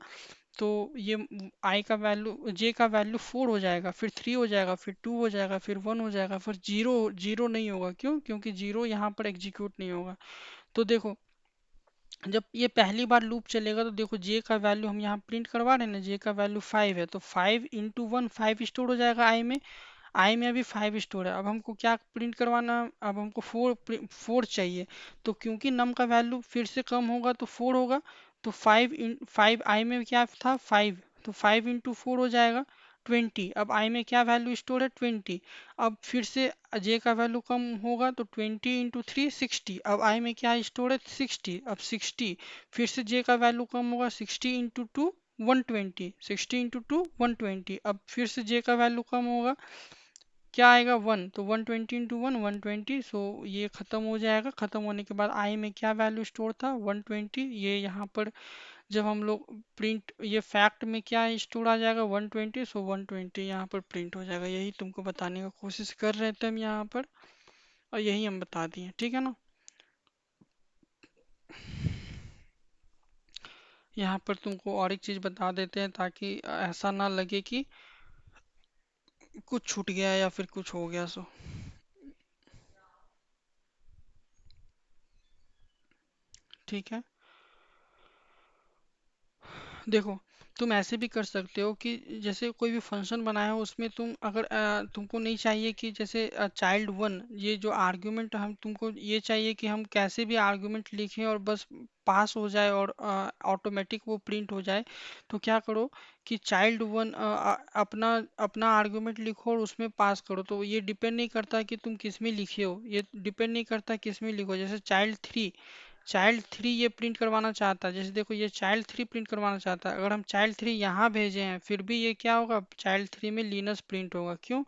तो ये आई का वैल्यू जे का वैल्यू 4 हो जाएगा, फिर 3 हो जाएगा, फिर 2 हो जाएगा, फिर 1 हो जाएगा, फिर जीरो जीरो नहीं होगा। क्यों? क्योंकि जीरो यहाँ पर एग्जीक्यूट नहीं होगा। तो देखो, जब ये पहली बार लूप चलेगा तो देखो जे का वैल्यू हम यहाँ प्रिंट करवा रहे हैं ना, जे का वैल्यू 5 है, तो 5 इंटू 1 5 स्टोर हो जाएगा आई में। आई में अभी 5 स्टोर है। अब हमको क्या प्रिंट करवाना है? अब हमको 4 चाहिए। तो क्योंकि नम का वैल्यू फिर से कम होगा तो 4 होगा। तो 5 आई में क्या था? 5। तो 5 इंटू 4 हो जाएगा 20। अब आई में क्या वैल्यू स्टोर है? 20। अब फिर से जे का वैल्यू कम होगा तो 20 इंटू 3 60। अब आई में क्या स्टोर है? 60। अब 60 फिर से जे का वैल्यू कम होगा, 60 इंटू 2 120। 60 इंटू 2 120। अब फिर से जे का वैल्यू कम होगा, क्या आएगा? 1। तो 120 इंटू 1 120। सो ये ख़त्म हो जाएगा। ख़त्म होने के बाद आई में क्या वैल्यू स्टोर था? 120। ये यहाँ पर जब हम लोग प्रिंट, ये फैक्ट में क्या स्टोर आ जाएगा? 120। सो 120 यहाँ पर प्रिंट हो जाएगा। यही तुमको बताने का कोशिश कर रहे थे हम यहाँ पर, और यही हम बता दिए। ठीक है ना? यहाँ पर तुमको और एक चीज़ बता देते हैं ताकि ऐसा ना लगे कि कुछ छूट गया या फिर कुछ हो गया। सो ठीक है। देखो, तुम ऐसे भी कर सकते हो कि जैसे कोई भी फंक्शन बनाया हो उसमें तुम अगर तुमको नहीं चाहिए कि जैसे चाइल्ड 1, ये जो आर्ग्यूमेंट हम तुमको ये चाहिए कि हम कैसे भी आर्ग्यूमेंट लिखें और बस पास हो जाए और ऑटोमेटिक वो प्रिंट हो जाए। तो क्या करो कि चाइल्ड 1 अपना अपना आर्ग्यूमेंट लिखो और उसमें पास करो। तो ये डिपेंड नहीं करता कि तुम किस में लिखे हो, ये डिपेंड नहीं करता किस में लिखो। जैसे चाइल्ड 3 ये प्रिंट करवाना चाहता है। जैसे देखो, ये चाइल्ड 3 प्रिंट करवाना चाहता है। अगर हम चाइल्ड 3 यहाँ भेजे हैं फिर भी ये क्या होगा? चाइल्ड 3 में लीनस प्रिंट होगा। क्यों?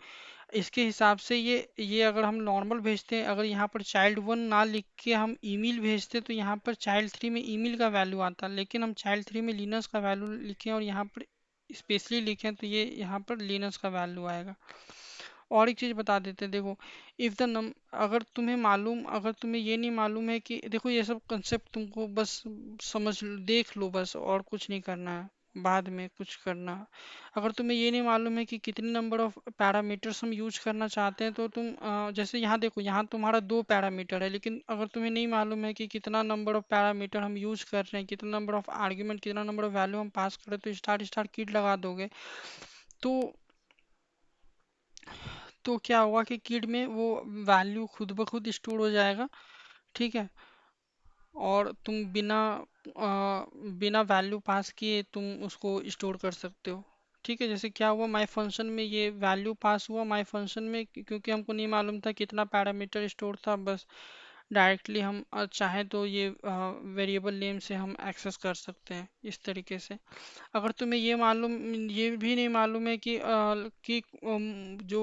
इसके हिसाब से ये अगर हम नॉर्मल भेजते हैं, अगर यहाँ पर चाइल्ड 1 ना लिख के हम ईमेल भेजते तो यहाँ पर चाइल्ड 3 में ईमेल का वैल्यू आता। लेकिन हम चाइल्ड 3 में लीनस का वैल्यू लिखें और यहाँ पर स्पेशली लिखें तो ये यहाँ पर लीनस का वैल्यू आएगा। और एक चीज बता देते हैं, देखो, इफ द नम अगर तुम्हें मालूम, अगर तुम्हें ये नहीं मालूम है कि, देखो ये सब कंसेप्ट तुमको बस देख लो बस, और कुछ नहीं करना है, बाद में कुछ करना। अगर तुम्हें ये नहीं मालूम है कि कितने नंबर ऑफ पैरामीटर्स हम यूज करना चाहते हैं, तो तुम जैसे यहाँ देखो, यहाँ तुम्हारा दो पैरामीटर है, लेकिन अगर तुम्हें नहीं मालूम है कि कितना नंबर ऑफ पैरामीटर हम यूज कर रहे हैं, कितना नंबर ऑफ आर्ग्यूमेंट, कितना नंबर ऑफ वैल्यू हम पास कर रहे हैं, तो स्टार स्टार किट लगा दोगे। तो क्या होगा कि किड में वो वैल्यू खुद ब खुद स्टोर हो जाएगा, ठीक है। और तुम बिना वैल्यू पास किए तुम उसको स्टोर कर सकते हो, ठीक है। जैसे क्या हुआ, माई फंक्शन में ये वैल्यू पास हुआ माई फंक्शन में, क्योंकि हमको नहीं मालूम था कितना पैरामीटर स्टोर था, बस डायरेक्टली हम चाहें तो ये वेरिएबल नेम से हम एक्सेस कर सकते हैं इस तरीके से। अगर तुम्हें ये भी नहीं मालूम है कि जो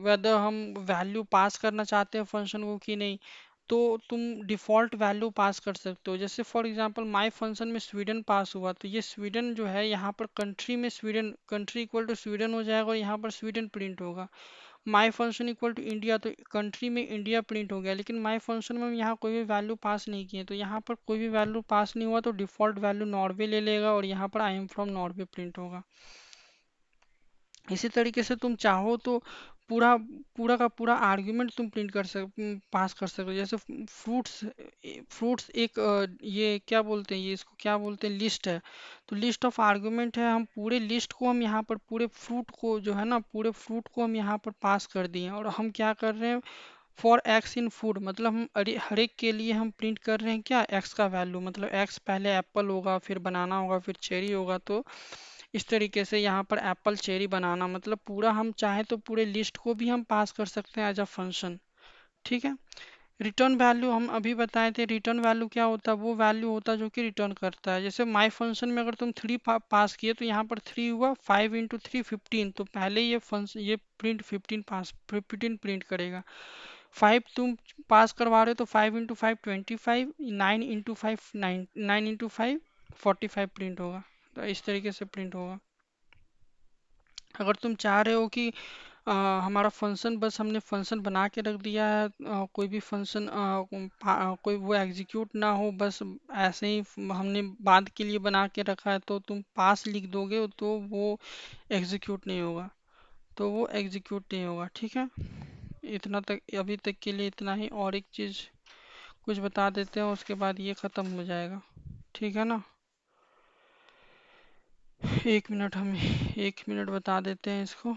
वेदर हम वैल्यू पास करना चाहते हैं फंक्शन को कि नहीं, तो तुम डिफ़ॉल्ट वैल्यू पास कर सकते हो। जैसे फॉर एग्जांपल माय फंक्शन में स्वीडन पास हुआ, तो ये स्वीडन जो है यहाँ पर कंट्री में Sweden, country equal to Sweden हो जाएगा, और यहाँ पर स्वीडन प्रिंट होगा। My function equal to India, तो कंट्री में इंडिया प्रिंट हो गया, लेकिन माई फंक्शन में हम यहाँ कोई भी वैल्यू पास नहीं किए, तो यहाँ पर कोई भी वैल्यू पास नहीं हुआ, तो डिफ़ॉल्ट वैल्यू नॉर्वे ले लेगा, और यहाँ पर I am from Norway print होगा। इसी तरीके से तुम चाहो तो पूरा पूरा का पूरा आर्ग्यूमेंट तुम प्रिंट कर पास कर सकते हो। जैसे फ्रूट्स, फ्रूट्स एक ये क्या बोलते हैं, ये इसको क्या बोलते हैं, लिस्ट है। तो लिस्ट ऑफ आर्ग्यूमेंट है, हम पूरे लिस्ट को हम यहाँ पर पूरे फ्रूट को जो है ना, पूरे फ्रूट को हम यहाँ पर पास कर दिए, और हम क्या कर रहे हैं, फॉर एक्स इन फूड, मतलब हम हर एक के लिए हम प्रिंट कर रहे हैं क्या, एक्स का वैल्यू, मतलब एक्स पहले एप्पल होगा, फिर बनाना होगा, फिर चेरी होगा। तो इस तरीके से यहाँ पर एप्पल चेरी बनाना, मतलब पूरा हम चाहे तो पूरे लिस्ट को भी हम पास कर सकते हैं एज अ फंक्शन, ठीक है। रिटर्न वैल्यू हम अभी बताए थे, रिटर्न वैल्यू क्या होता है, वो वैल्यू होता है जो कि रिटर्न करता है। जैसे माई फंक्शन में अगर तुम थ्री पास किए, तो यहाँ पर थ्री हुआ, 5 × 3 15, तो पहले ये फंक्शन ये प्रिंट 15 प्रिंट करेगा। 5 तुम पास करवा रहे हो, तो 5 × 5 25, 9 × 5 45 प्रिंट होगा। तो इस तरीके से प्रिंट होगा। अगर तुम चाह रहे हो कि हमारा फंक्शन, बस हमने फंक्शन बना के रख दिया है, कोई भी फंक्शन कोई वो एग्जीक्यूट ना हो, बस ऐसे ही हमने बाद के लिए बना के रखा है, तो तुम पास लिख दोगे, तो वो एग्जीक्यूट नहीं होगा, ठीक है। इतना तक, अभी तक के लिए इतना ही। और एक चीज़ कुछ बता देते हैं, उसके बाद ये ख़त्म हो जाएगा, ठीक है ना। 1 मिनट, हम 1 मिनट बता देते हैं इसको,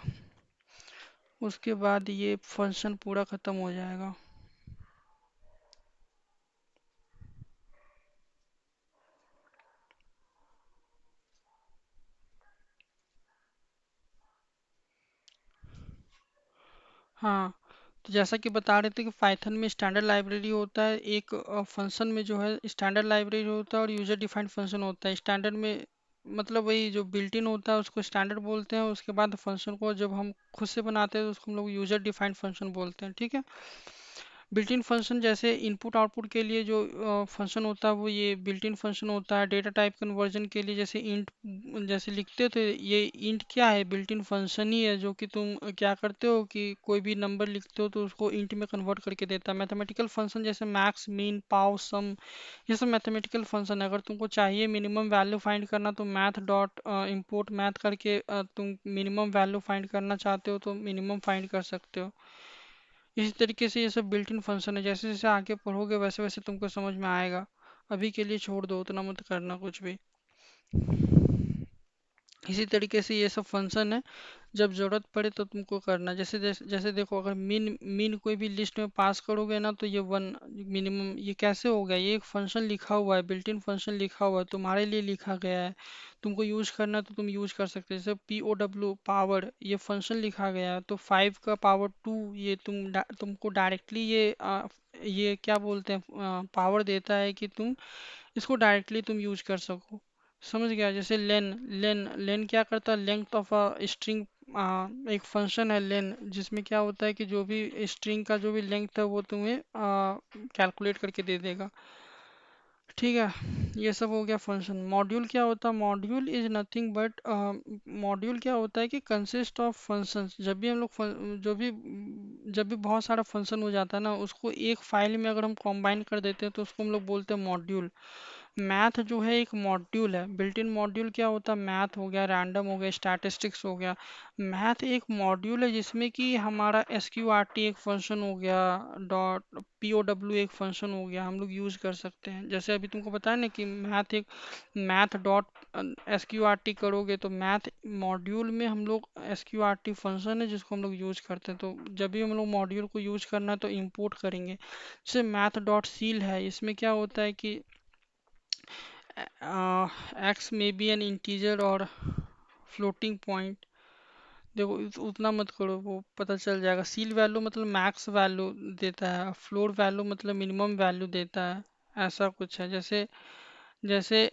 उसके बाद ये फंक्शन पूरा ख़त्म हो जाएगा। हाँ, तो जैसा कि बता रहे थे कि पाइथन में स्टैंडर्ड लाइब्रेरी होता है, एक फंक्शन में जो है स्टैंडर्ड लाइब्रेरी होता है, और यूजर डिफाइंड फंक्शन होता है। स्टैंडर्ड में मतलब वही जो बिल्ट इन होता है उसको स्टैंडर्ड बोलते हैं, उसके बाद फंक्शन को जब हम खुद से बनाते हैं तो उसको हम लोग यूजर डिफाइंड फंक्शन बोलते हैं, ठीक है। बिल्ट इन फंक्शन जैसे इनपुट आउटपुट के लिए जो फंक्शन होता है, वो ये बिल्ट इन फंक्शन होता है। डेटा टाइप कन्वर्जन के लिए जैसे इंट जैसे लिखते थे, ये इंट क्या है, बिल्ट इन फंक्शन ही है, जो कि तुम क्या करते हो कि कोई भी नंबर लिखते हो तो उसको इंट में कन्वर्ट करके देता है। मैथमेटिकल फंक्शन जैसे मैक्स, मीन, पाव, सम, ये सब मैथमेटिकल फंक्शन है। अगर तुमको चाहिए मिनिमम वैल्यू फाइंड करना, तो मैथ डॉट इम्पोर्ट मैथ करके तुम मिनिमम वैल्यू फाइंड करना चाहते हो तो मिनिमम फाइंड कर सकते हो। इसी तरीके से ये सब बिल्ट इन फंक्शन है, जैसे जैसे आगे पढ़ोगे वैसे वैसे तुमको समझ में आएगा। अभी के लिए छोड़ दो, उतना मत करना कुछ भी। इसी तरीके से ये सब फंक्शन है, जब जरूरत पड़े तो तुमको करना। जैसे जैसे जैसे देखो, अगर मीन मीन कोई भी लिस्ट में पास करोगे ना, तो ये वन मिनिमम, ये कैसे हो गया, ये एक फंक्शन लिखा हुआ है, बिल्ट इन फंक्शन लिखा हुआ है, तुम्हारे लिए लिखा गया है, तुमको यूज करना है तो तुम यूज कर सकते हो। जैसे POW पावर, ये फंक्शन लिखा गया है, तो 5 का पावर 2, ये तुमको डायरेक्टली ये क्या बोलते हैं, पावर देता है कि तुम इसको डायरेक्टली तुम यूज कर सको। समझ गया। जैसे लेन लेन लेन क्या करता है, लेंथ ऑफ अ स्ट्रिंग, एक फंक्शन है लेन, जिसमें क्या होता है कि जो भी स्ट्रिंग का जो भी लेंथ है वो तुम्हें कैलकुलेट करके दे देगा, ठीक है, ये सब हो गया फंक्शन। मॉड्यूल क्या होता है? Module is nothing but, module क्या होता है कि कंसिस्ट ऑफ फंक्शंस। जब भी हम लोग जब भी बहुत सारा फंक्शन हो जाता है ना, उसको एक फाइल में अगर हम कंबाइन कर देते हैं तो उसको हम लोग बोलते हैं मॉड्यूल। मैथ जो है एक मॉड्यूल है, बिल्ट इन मॉड्यूल क्या होता है? मैथ हो गया, रैंडम हो गया, स्टैटिस्टिक्स हो गया। मैथ एक मॉड्यूल है जिसमें कि हमारा एस क्यू आर टी एक फंक्शन हो गया, डॉट पी ओ डब्ल्यू एक फंक्शन हो गया, हम लोग यूज़ कर सकते हैं। जैसे अभी तुमको बताया ना कि math dot S Q R T करोगे तो मैथ मॉड्यूल में हम लोग S Q R T function है जिसको हम लोग यूज़ करते हैं। तो जब भी हम लोग मॉड्यूल को यूज़ करना है तो इंपोर्ट करेंगे। जैसे मैथ डॉट सील है, इसमें क्या होता है कि एक्स में बी एन इंटीजर और फ्लोटिंग पॉइंट। देखो उतना मत करो, वो पता चल जाएगा। सील वैल्यू मतलब मैक्स वैल्यू देता है, फ्लोर वैल्यू मतलब मिनिमम वैल्यू देता है, ऐसा कुछ है। जैसे जैसे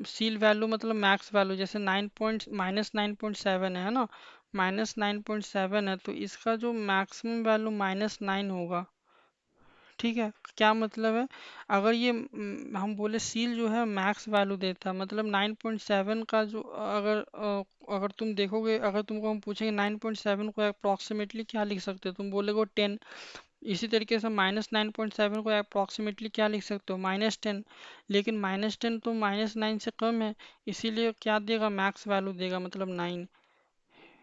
सील वैल्यू मतलब मैक्स वैल्यू, जैसे 9.7 है ना, -9.7 है तो इसका जो मैक्सिमम वैल्यू -9 होगा। ठीक है, क्या मतलब है? अगर ये हम बोले सील जो है मैक्स वैल्यू देता है, मतलब 9.7 का जो अगर तुम देखोगे, अगर तुमको हम पूछेंगे 9.7 को अप्रॉक्सीमेटली क्या लिख सकते हो, तुम बोलेगे 10। इसी तरीके से -9.7 को अप्रॉक्सीमेटली क्या लिख सकते हो? -10। लेकिन -10 तो -9 से कम है, इसीलिए क्या देगा? मैक्स वैल्यू देगा, मतलब 9।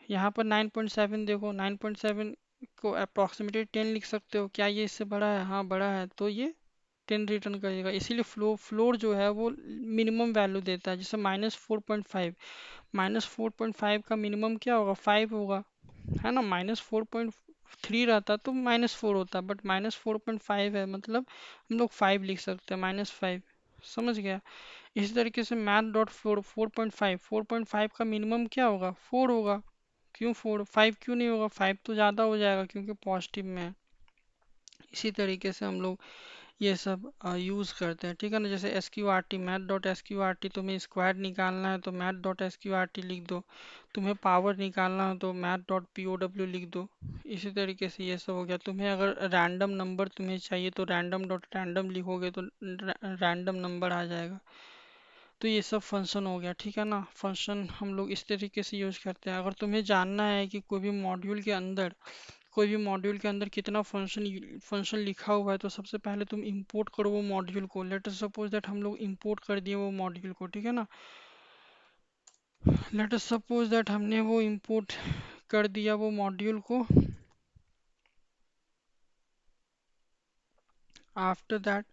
यहाँ पर 9.7 देखो, 9.7 को अप्रॉक्सीमेटली 10 लिख सकते हो। क्या ये इससे बड़ा है? हाँ बड़ा है, तो ये 10 रिटर्न करेगा। इसीलिए फ्लोर जो है वो मिनिमम वैल्यू देता है। जैसे -4.5, -4.5 का मिनिमम क्या होगा? 5 होगा, है ना। -4.3 रहता तो -4 होता, बट -4.5 है मतलब हम लोग 5 लिख सकते हैं, -5। समझ गया? इसी तरीके से मैथ डॉट फ्लोर 4.5, 4.5 का मिनिमम क्या होगा? 4 होगा। क्यों 4? 5 क्यों नहीं होगा? 5 तो ज़्यादा हो जाएगा क्योंकि पॉजिटिव में है। इसी तरीके से हम लोग ये सब यूज़ करते हैं, ठीक है ना। जैसे S Q R T, math dot S Q R T, तुम्हें स्क्वायर निकालना है तो math dot S Q R T लिख दो। तुम्हें पावर निकालना है तो math dot P O W लिख दो। इसी तरीके से ये सब हो गया। तुम्हें अगर रैंडम नंबर तुम्हें चाहिए तो रैंडम डॉट रैंडम लिखोगे तो रैंडम नंबर आ जाएगा। तो ये सब फंक्शन हो गया, ठीक है ना। फंक्शन हम लोग इस तरीके से यूज करते हैं। अगर तुम्हें जानना है कि कोई भी मॉड्यूल के अंदर कितना फंक्शन लिखा हुआ है, तो सबसे पहले तुम इंपोर्ट करो वो मॉड्यूल को। लेट अस सपोज दैट हम लोग इंपोर्ट कर दिए वो मॉड्यूल को, ठीक है ना। लेट अस सपोज दैट हमने वो इंपोर्ट कर दिया वो मॉड्यूल को। आफ्टर दैट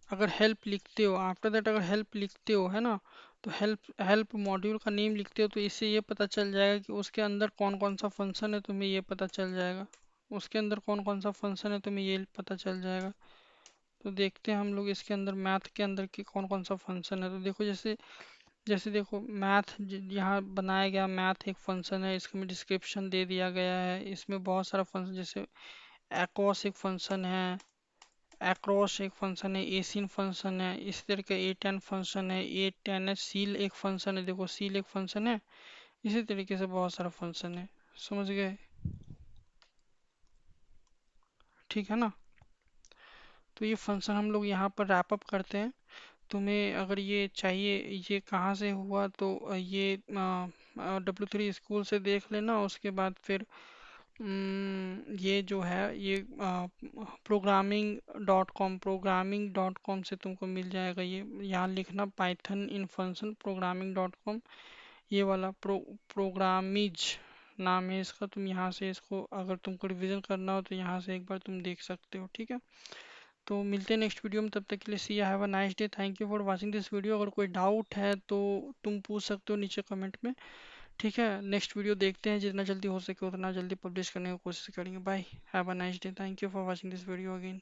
अगर हेल्प लिखते हो, अगर हेल्प लिखते हो, है ना, तो हेल्प हेल्प मॉड्यूल का नेम लिखते हो तो इससे ये पता चल जाएगा कि उसके अंदर कौन कौन सा फंक्शन है, तुम्हें ये पता चल जाएगा। उसके अंदर कौन कौन सा फंक्शन है तुम्हें ये पता चल जाएगा। तो देखते हैं हम लोग इसके अंदर मैथ के अंदर की कौन कौन सा फंक्शन है। तो देखो, जैसे जैसे देखो मैथ यहाँ बनाया गया, मैथ एक फंक्शन है, इसमें डिस्क्रिप्शन दे दिया गया है। इसमें बहुत सारा फंक्शन, जैसे एक्रोस एक फंक्शन है, एक्रोस एक फंक्शन है, एसिन फंक्शन है, इस तरह का ए टेन फंक्शन है, ए टेन है, सील एक फंक्शन है। देखो सील एक फंक्शन है, इसी तरीके से बहुत सारा फंक्शन है। समझ गए? ठीक है ना। तो ये फंक्शन हम लोग यहाँ पर रैप अप करते हैं। तुम्हें अगर ये चाहिए, ये कहाँ से हुआ, तो ये W3 स्कूल से देख लेना। उसके बाद फिर ये जो है ये प्रोग्रामिंग.com से तुमको मिल जाएगा। ये यहाँ लिखना पाइथन इन फंक्शन प्रोग्रामिंग.com, ये वाला प्रोग्रामिज नाम है इसका। तुम यहाँ से इसको अगर तुमको रिवीजन करना हो तो यहाँ से एक बार तुम देख सकते हो, ठीक है। तो मिलते हैं नेक्स्ट वीडियो में, तब तक के लिए see have a nice day, thank you for watching this video. अगर कोई डाउट है तो तुम पूछ सकते हो नीचे कमेंट में, ठीक है। नेक्स्ट वीडियो देखते हैं, जितना जल्दी हो सके उतना जल्दी पब्लिश करने की कोशिश करेंगे। Bye, have a nice day, thank you for watching this video again.